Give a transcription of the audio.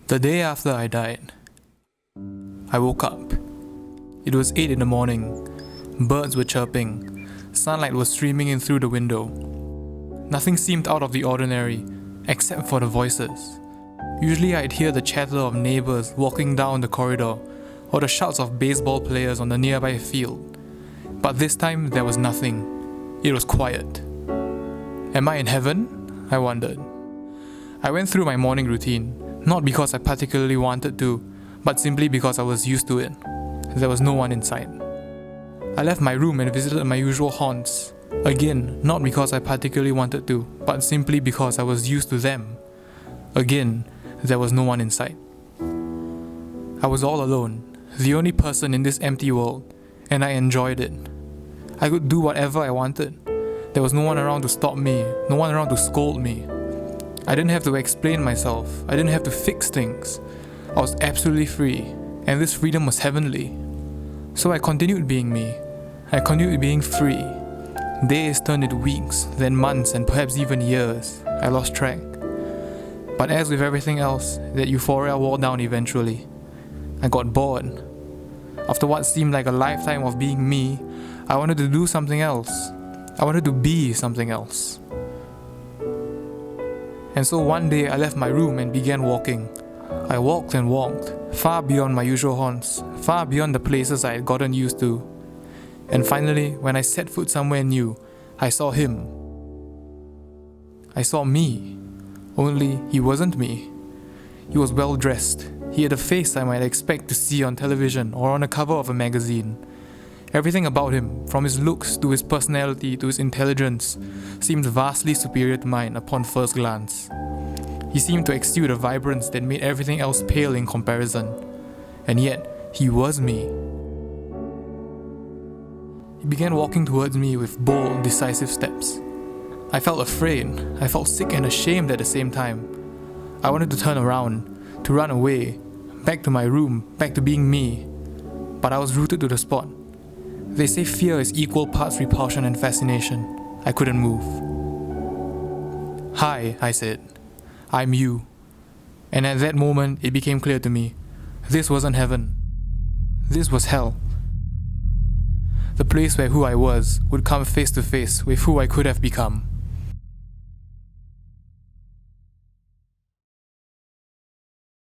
The day after I died, I woke up. It was 8 in the morning. Birds were chirping. Sunlight was streaming in through the window. Nothing seemed out of the ordinary, except for the voices. Usually I'd hear the chatter of neighbors walking down the corridor, or the shouts of baseball players on the nearby field. But this time there was nothing. It was quiet. Am I in heaven? I wondered. I went through my morning routine, not because I particularly wanted to, but simply because I was used to it. There was no one in sight. I left my room and visited my usual haunts. Again, not because I particularly wanted to, but simply because I was used to them. Again, there was no one in sight. I was all alone, the only person in this empty world, and I enjoyed it. I could do whatever I wanted. There was no one around to stop me, no one around to scold me. I didn't have to explain myself, I didn't have to fix things. I was absolutely free, and this freedom was heavenly. So I continued being me. I continued being free. Days turned into weeks, then months, and perhaps even years. I lost track. But as with everything else, that euphoria wore down eventually. I got bored. After what seemed like a lifetime of being me, I wanted to do something else. I wanted to be something else. And so one day I left my room and began walking. I walked and walked, far beyond my usual haunts, far beyond the places I had gotten used to. And finally, when I set foot somewhere new, I saw him. I saw me. Only he wasn't me. He was well dressed. He had a face I might expect to see on television or on a cover of a magazine. Everything about him, from his looks to his personality to his intelligence, seemed vastly superior to mine upon first glance. He seemed to exude a vibrance that made everything else pale in comparison. And yet, he was me. He began walking towards me with bold, decisive steps. I felt afraid. I felt sick and ashamed at the same time. I wanted to turn around, to run away, back to my room, back to being me. But I was rooted to the spot. They say fear is equal parts repulsion and fascination. I couldn't move. "Hi," I said. "I'm you." And at that moment, it became clear to me. This wasn't heaven. This was hell. The place where who I was would come face to face with who I could have become.